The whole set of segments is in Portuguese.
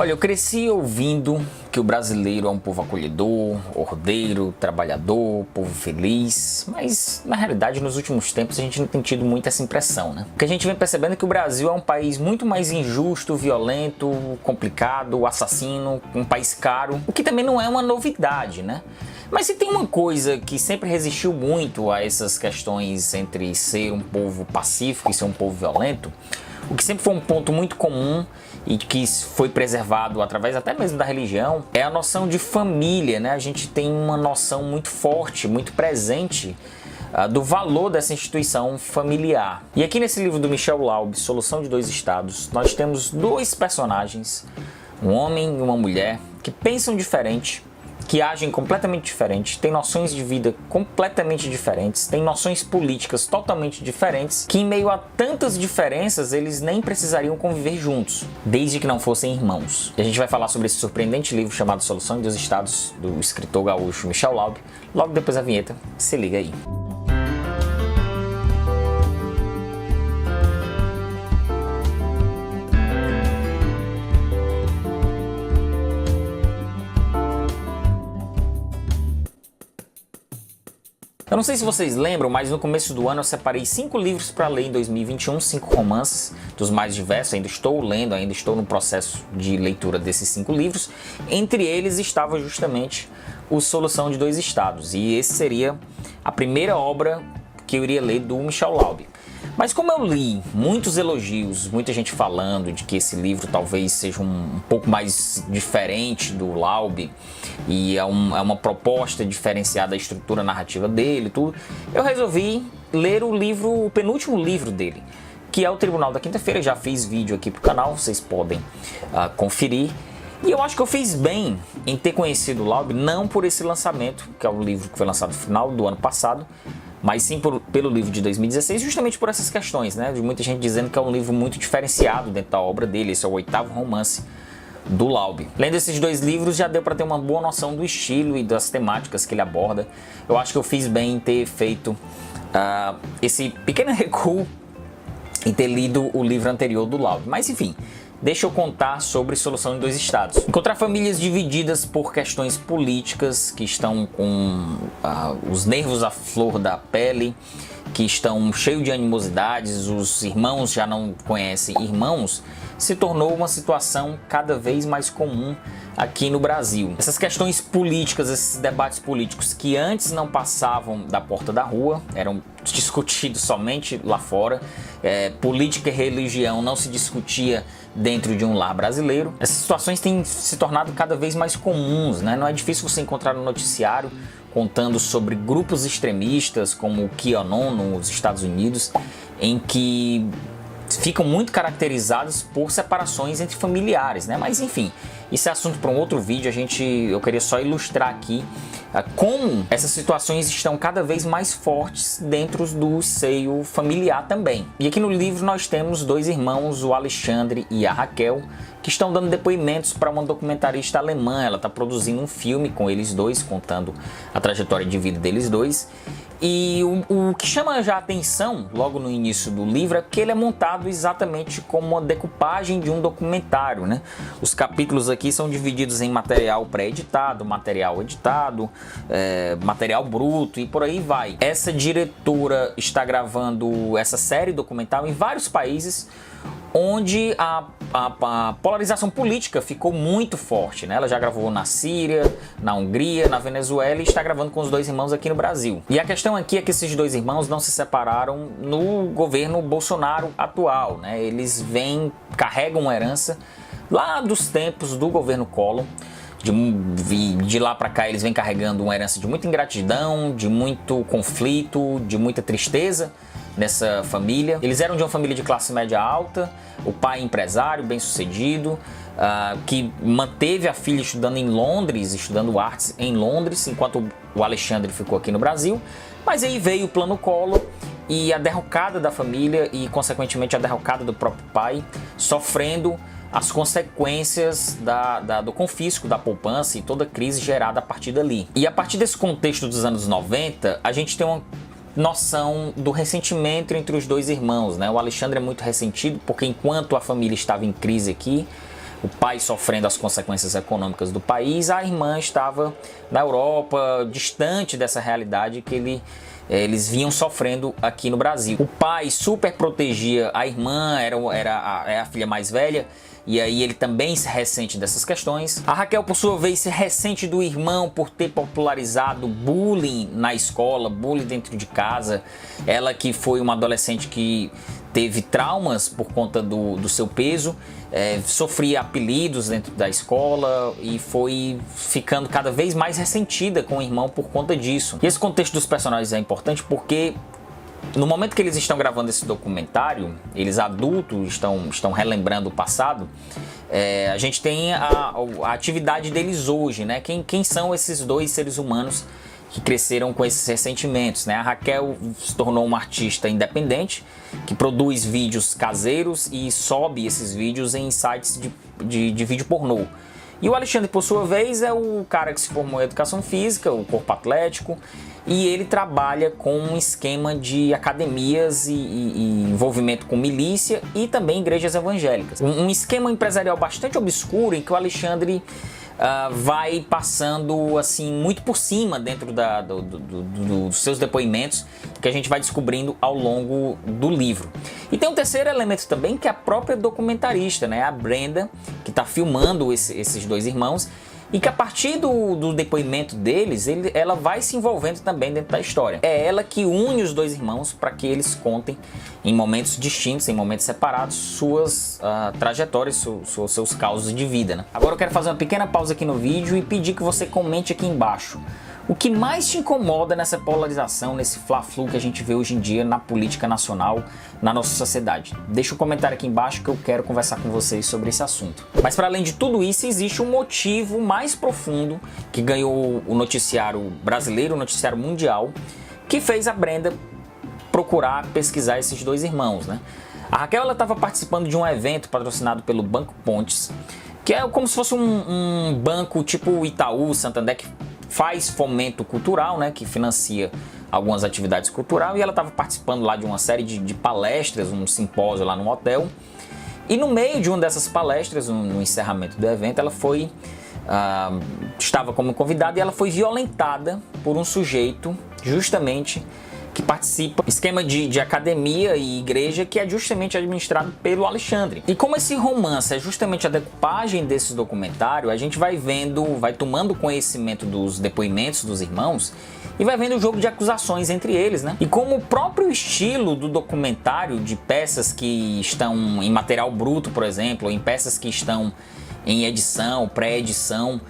Olha, eu cresci ouvindo que o brasileiro é um povo acolhedor, ordeiro, trabalhador, povo feliz, mas na realidade nos últimos tempos a gente não tem tido muito essa impressão, né? O que a gente vem percebendo é que o Brasil é um país muito mais injusto, violento, complicado, assassino, um país caro, o que também não é uma novidade, né? Mas se tem uma coisa que sempre resistiu muito a essas questões entre ser um povo pacífico e ser um povo violento, o que sempre foi um ponto muito comum e que foi preservado através até mesmo da religião, é a noção de família, né? A gente tem uma noção muito forte, muito presente do valor dessa instituição familiar. E aqui nesse livro do Michel Laub, Solução de Dois Estados, nós temos dois personagens, um homem e uma mulher, que pensam diferente, que agem completamente diferente, têm noções de vida completamente diferentes, têm noções políticas totalmente diferentes, que em meio a tantas diferenças eles nem precisariam conviver juntos, desde que não fossem irmãos. E a gente vai falar sobre esse surpreendente livro chamado Solução de Dois Estados, do escritor gaúcho Michel Laub, logo depois da vinheta. Se liga aí. Eu não sei se vocês lembram, mas no começo do ano eu separei 5 livros para ler em 2021, 5 romances dos mais diversos, ainda estou lendo, ainda estou no processo de leitura desses 5 livros. Entre eles estava justamente o Solução de Dois Estados, e esse seria a primeira obra que eu iria ler do Michel Laub. Mas como eu li muitos elogios, muita gente falando de que esse livro talvez seja um pouco mais diferente do Laub e é uma proposta diferenciada da estrutura narrativa dele, tudo, eu resolvi ler o penúltimo livro dele, que é O Tribunal da Quinta-feira. Já fiz vídeo aqui pro canal, vocês podem conferir. E eu acho que eu fiz bem em ter conhecido o Laub, não por esse lançamento, que é um livro que foi lançado no final do ano passado, mas sim pelo livro de 2016, justamente por essas questões, né? De muita gente dizendo que é um livro muito diferenciado dentro da obra dele. Esse é o 8º romance do Laub. Lendo esses 2 livros já deu para ter uma boa noção do estilo e das temáticas que ele aborda. Eu acho que eu fiz bem em ter feito esse pequeno recuo e ter lido o livro anterior do Laub. Mas enfim, deixa eu contar sobre Solução de Dois Estados. Encontrar famílias divididas por questões políticas, que estão com os nervos à flor da pele, que estão cheios de animosidades, os irmãos já não conhecem irmãos, se tornou uma situação cada vez mais comum aqui no Brasil. Essas questões políticas, esses debates políticos que antes não passavam da porta da rua, eram discutidos somente lá fora, política e religião não se discutia dentro de um lar brasileiro. Essas situações têm se tornado cada vez mais comuns, né? Não é difícil você encontrar no noticiário contando sobre grupos extremistas como o QAnon nos Estados Unidos, em que ficam muito caracterizados por separações entre familiares, né? Mas enfim, isso é assunto para um outro vídeo. Eu queria só ilustrar aqui como essas situações estão cada vez mais fortes dentro do seio familiar também. E aqui no livro nós temos 2 irmãos, o Alexandre e a Raquel, que estão dando depoimentos para uma documentarista alemã. Ela está produzindo um filme com eles dois, contando a trajetória de vida deles dois. E o que chama já a atenção logo no início do livro é que ele é montado exatamente como uma decupagem de um documentário, né? Os capítulos aqui são divididos em material pré-editado, material editado, material bruto e por aí vai. Essa diretora está gravando essa série documental em vários países onde a polarização política ficou muito forte, né? Ela já gravou na Síria, na Hungria, na Venezuela e está gravando com os 2 irmãos aqui no Brasil. E a questão aqui é que esses 2 irmãos não se separaram no governo Bolsonaro atual, né? Eles carregam uma herança lá dos tempos do governo Collor. De lá para cá eles vêm carregando uma herança de muita ingratidão, de muito conflito, de muita tristeza nessa família. Eles eram de uma família de classe média alta, o pai empresário, bem sucedido, que manteve a filha estudando em Londres, estudando artes em Londres, enquanto o Alexandre ficou aqui no Brasil. Mas aí veio o plano Collor e a derrocada da família e consequentemente a derrocada do próprio pai, sofrendo as consequências do confisco da poupança e toda a crise gerada a partir dali. E a partir desse contexto dos anos 90, a gente tem uma noção do ressentimento entre os 2 irmãos, né? O Alexandre é muito ressentido porque enquanto a família estava em crise aqui, o pai sofrendo as consequências econômicas do país, a irmã estava na Europa, distante dessa realidade que eles vinham sofrendo aqui no Brasil. O pai super protegia a irmã, é a filha mais velha, e aí ele também se ressente dessas questões. A Raquel, por sua vez, se ressente do irmão por ter popularizado bullying na escola, bullying dentro de casa. Ela que foi uma adolescente que teve traumas por conta do seu peso, sofria apelidos dentro da escola e foi ficando cada vez mais ressentida com o irmão por conta disso. E esse contexto dos personagens é importante porque no momento que eles estão gravando esse documentário, eles adultos estão relembrando o passado, a gente tem a atividade deles hoje, né? Quem são esses dois seres humanos que cresceram com esses ressentimentos, né? A Raquel se tornou uma artista independente, que produz vídeos caseiros e sobe esses vídeos em sites de vídeo pornô. E o Alexandre, por sua vez, é o cara que se formou em educação física, o corpo atlético, e ele trabalha com um esquema de academias e envolvimento com milícia e também igrejas evangélicas. Um esquema empresarial bastante obscuro em que o Alexandre vai passando assim muito por cima dentro dos seus depoimentos, que a gente vai descobrindo ao longo do livro. E tem um terceiro elemento também, que é a própria documentarista, né? A Brenda, que está filmando esses dois irmãos, e que a partir do depoimento deles, ela vai se envolvendo também dentro da história. É ela que une os dois irmãos para que eles contem em momentos distintos, em momentos separados, suas trajetórias, seus causos de vida, né? Agora eu quero fazer uma pequena pausa aqui no vídeo e pedir que você comente aqui embaixo o que mais te incomoda nessa polarização, nesse fla-flu que a gente vê hoje em dia na política nacional, na nossa sociedade. Deixa um comentário aqui embaixo que eu quero conversar com vocês sobre esse assunto. Mas para além de tudo isso, existe um motivo mais profundo que ganhou o noticiário brasileiro, o noticiário mundial, que fez a Brenda procurar pesquisar esses dois irmãos, né? A Raquel estava participando de um evento patrocinado pelo Banco Pontes, que é como se fosse um banco tipo Itaú, Santander, que faz fomento cultural, né, que financia algumas atividades culturais, e ela estava participando lá de uma série de palestras, um simpósio lá no hotel, e no meio de uma dessas palestras, no encerramento do evento, ela estava como convidada e ela foi violentada por um sujeito justamente que participa do esquema de academia e igreja que é justamente administrado pelo Alexandre. E como esse romance é justamente a decupagem desse documentário, a gente vai tomando conhecimento dos depoimentos dos irmãos e vai vendo o jogo de acusações entre eles, né? E como o próprio estilo do documentário, de peças que estão em material bruto, por exemplo, ou em peças que estão em edição, pré-edição,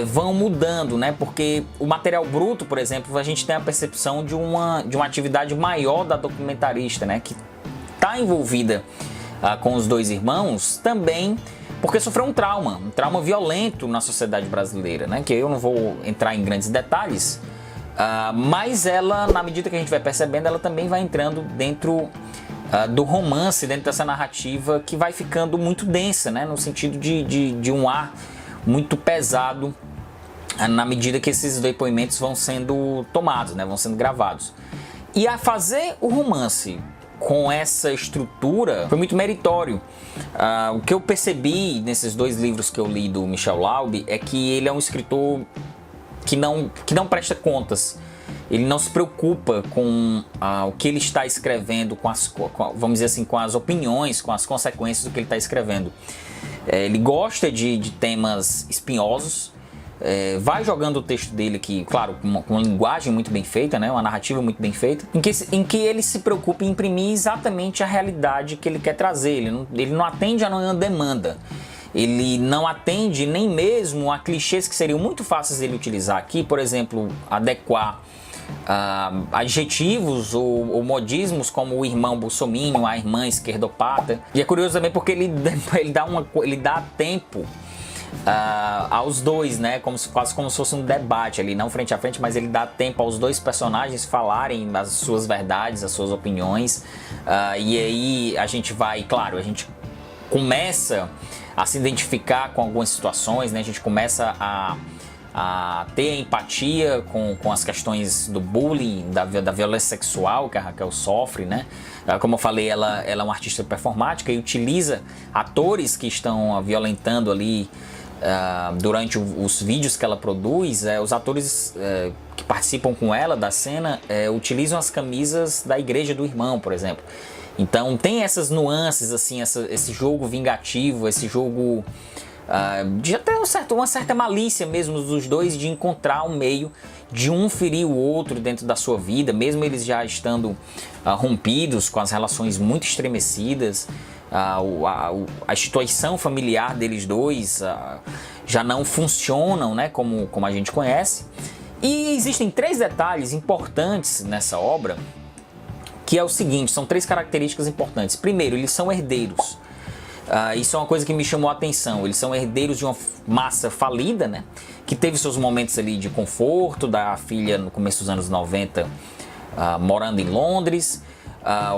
vão mudando, né? Porque o material bruto, por exemplo, a gente tem a percepção de uma atividade maior da documentarista, né? Que está envolvida com os dois irmãos também porque sofreu um trauma violento na sociedade brasileira, né? Que eu não vou entrar em grandes detalhes, mas ela, na medida que a gente vai percebendo, ela também vai entrando dentro do romance, dentro dessa narrativa que vai ficando muito densa, né? No sentido de um ar muito pesado na medida que esses depoimentos vão sendo tomados, né? Vão sendo gravados. E a fazer o romance com essa estrutura foi muito meritório. O que eu percebi nesses dois livros que eu li do Michel Laub é que ele é um escritor que não presta contas. Ele não se preocupa com o que ele está escrevendo, vamos dizer assim, com as opiniões, com as consequências do que ele está escrevendo. Ele gosta de temas espinhosos, vai jogando o texto dele aqui, claro, com uma linguagem muito bem feita, né, uma narrativa muito bem feita, em que ele se preocupa em imprimir exatamente a realidade que ele quer trazer. Ele não atende a nenhuma demanda. Ele não atende nem mesmo a clichês que seriam muito fáceis dele utilizar aqui, por exemplo, adequar adjetivos ou modismos como o irmão bolsominion, a irmã esquerdopata. E é curioso também porque ele dá tempo aos dois, né? Quase como se fosse um debate ali, não frente a frente, mas ele dá tempo aos dois personagens falarem as suas verdades, as suas opiniões. E aí a gente começa a se identificar com algumas situações, né? A gente começa a a ter empatia com as questões do bullying, da violência sexual que a Raquel sofre, né? Como eu falei, ela é uma artista performática e utiliza atores que estão violentando ali durante os vídeos que ela produz. Os atores que participam com ela da cena utilizam as camisas da Igreja do Irmão, por exemplo. Então tem essas nuances, assim, esse jogo vingativo, esse jogo de até uma certa malícia mesmo dos dois, de encontrar um meio de um ferir o outro dentro da sua vida, mesmo eles já estando rompidos, com as relações muito estremecidas. A instituição familiar deles dois já não funcionam, né, como a gente conhece. E existem 3 detalhes importantes nessa obra, que é o seguinte, são 3 características importantes. Primeiro, eles são herdeiros. Isso é uma coisa que me chamou a atenção. Eles são herdeiros de uma massa falida, né, que teve seus momentos ali de conforto, da filha no começo dos anos 90 morando em Londres,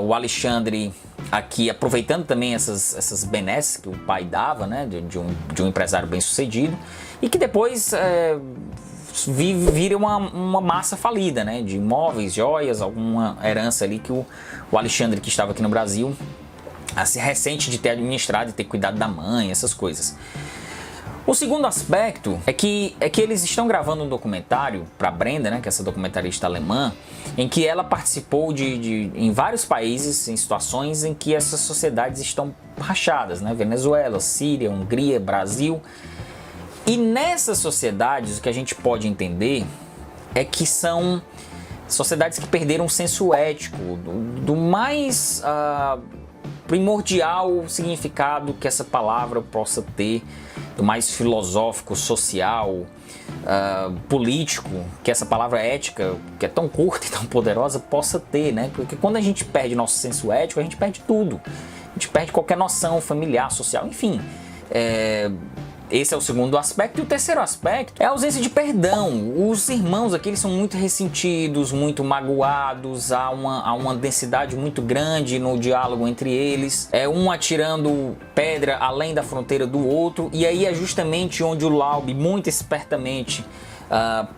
o Alexandre aqui aproveitando também essas benesses que o pai dava, né, de um empresário bem sucedido, e que depois vira uma massa falida, né, de imóveis, joias, alguma herança ali que o Alexandre, que estava aqui no Brasil, se ressente de ter administrado e ter cuidado da mãe, essas coisas. O segundo aspecto é que eles estão gravando um documentário para Brenda, né, que é essa documentarista alemã, em que ela participou em vários países, em situações em que essas sociedades estão rachadas, né, Venezuela, Síria, Hungria, Brasil. E nessas sociedades o que a gente pode entender é que são sociedades que perderam o senso ético, do mais primordial significado que essa palavra possa ter, do mais filosófico, social, político, que essa palavra ética, que é tão curta e tão poderosa, possa ter, né? Porque quando a gente perde nosso senso ético, a gente perde tudo. A gente perde qualquer noção familiar, social, enfim. Esse é o segundo aspecto. E o terceiro aspecto é a ausência de perdão. Os irmãos aqui, eles são muito ressentidos, muito magoados, há uma densidade muito grande no diálogo entre eles. Um atirando pedra além da fronteira do outro. E aí é justamente onde o Laub, muito espertamente,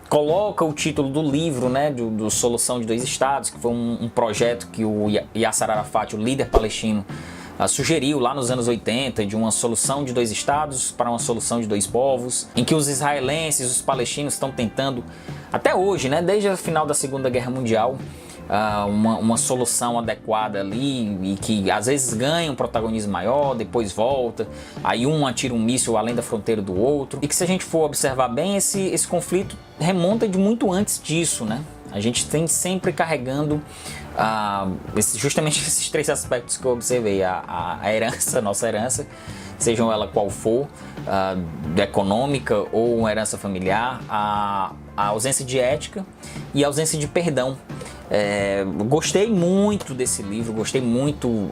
coloca o título do livro, né, do Solução de Dois Estados, que foi um projeto que o Yasser Arafat, o líder palestino, sugeriu lá nos anos 80, de uma solução de 2 estados para uma solução de 2 povos, em que os israelenses, os palestinos estão tentando, até hoje, né, desde o final da Segunda Guerra Mundial, uma solução adequada ali, e que às vezes ganha um protagonismo maior, depois volta, aí um atira um míssil além da fronteira do outro, e que, se a gente for observar bem, esse conflito remonta de muito antes disso, né? A gente tem sempre carregando justamente esses 3 aspectos que eu observei: a herança, a nossa herança, sejam ela qual for, econômica ou uma herança familiar, a ausência de ética e a ausência de perdão. Gostei muito desse livro, gostei muito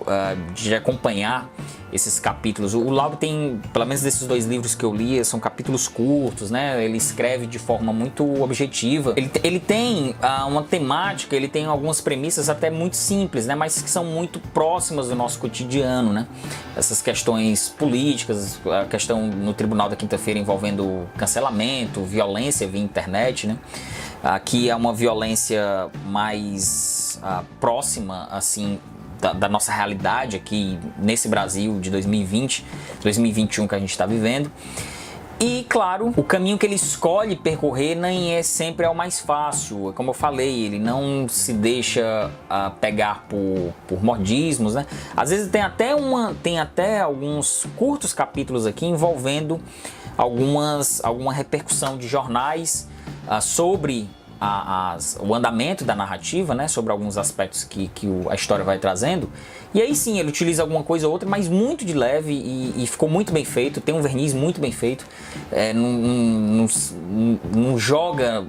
de acompanhar esses capítulos. O Laub tem, pelo menos desses 2 livros que eu li, são capítulos curtos, né? Ele escreve de forma muito objetiva. Ele tem uma temática, ele tem algumas premissas até muito simples, né? Mas que são muito próximas do nosso cotidiano, né? Essas questões políticas, a questão no Tribunal da Quinta-feira envolvendo cancelamento, violência via internet, né? Aqui é uma violência mais próxima, assim, da nossa realidade aqui nesse Brasil de 2020, 2021 que a gente está vivendo. E, claro, o caminho que ele escolhe percorrer nem é sempre o mais fácil. Como eu falei, ele não se deixa pegar por modismos, né? Às vezes tem até alguns curtos capítulos aqui envolvendo alguma repercussão de jornais sobre o andamento da narrativa, né, sobre alguns aspectos que a história vai trazendo. E aí sim, ele utiliza alguma coisa ou outra, mas muito de leve, e ficou muito bem feito, tem um verniz muito bem feito, não joga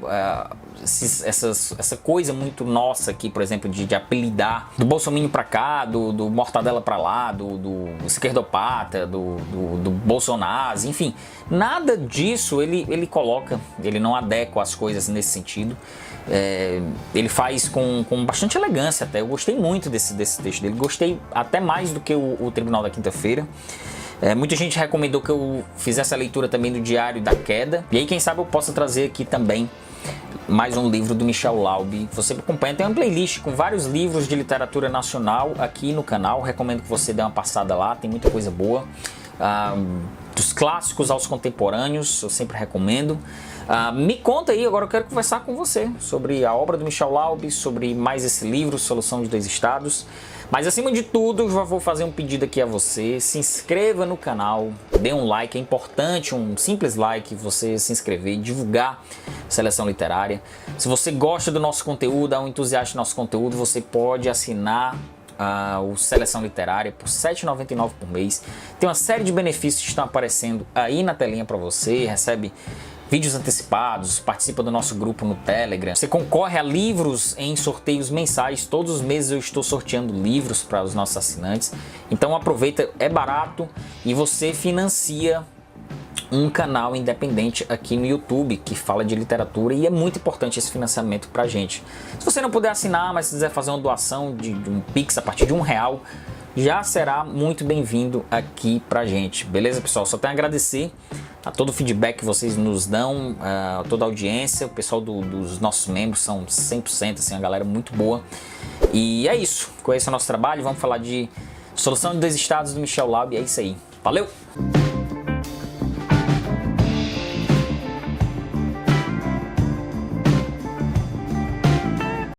essa coisa muito nossa aqui, por exemplo, de apelidar do bolsominion pra cá, do mortadela pra lá, do esquerdopata, do bolsonaro, enfim, nada disso ele coloca, ele não adequa as coisas nesse sentido. Ele faz com bastante elegância até. Eu gostei muito desse texto dele, gostei até mais do que o Tribunal da Quinta-feira. Muita gente recomendou que eu fizesse a leitura também do Diário da Queda. E aí, quem sabe eu possa trazer aqui também mais um livro do Michel Laub. Você acompanha, tem uma playlist com vários livros de literatura nacional aqui no canal. Recomendo que você dê uma passada lá, tem muita coisa boa. Dos clássicos aos contemporâneos, eu sempre recomendo. Me conta aí, agora eu quero conversar com você sobre a obra do Michel Laub, sobre mais esse livro, Solução de Dois Estados. Mas acima de tudo, eu já vou fazer um pedido aqui a você, se inscreva no canal, dê um like, é importante, um simples like, você se inscrever e divulgar Seleção Literária. Se você gosta do nosso conteúdo, é um entusiasta do nosso conteúdo, você pode assinar o Seleção Literária por R$ 7,99 por mês. Tem uma série de benefícios que estão aparecendo aí na telinha para você, recebe vídeos antecipados, participa do nosso grupo no Telegram. Você concorre a livros em sorteios mensais. Todos os meses eu estou sorteando livros para os nossos assinantes. Então aproveita, é barato e você financia um canal independente aqui no YouTube que fala de literatura e é muito importante esse financiamento pra gente. Se você não puder assinar, mas se quiser fazer uma doação de um Pix a partir de R$1, já será muito bem-vindo aqui pra gente. Beleza, pessoal? Só tenho a agradecer a todo o feedback que vocês nos dão, a toda a audiência. O pessoal dos nossos membros são 100%, assim, a galera muito boa. E é isso. Conheça o nosso trabalho. Vamos falar de Solução de Dois Estados do Michel Laub. É isso aí. Valeu!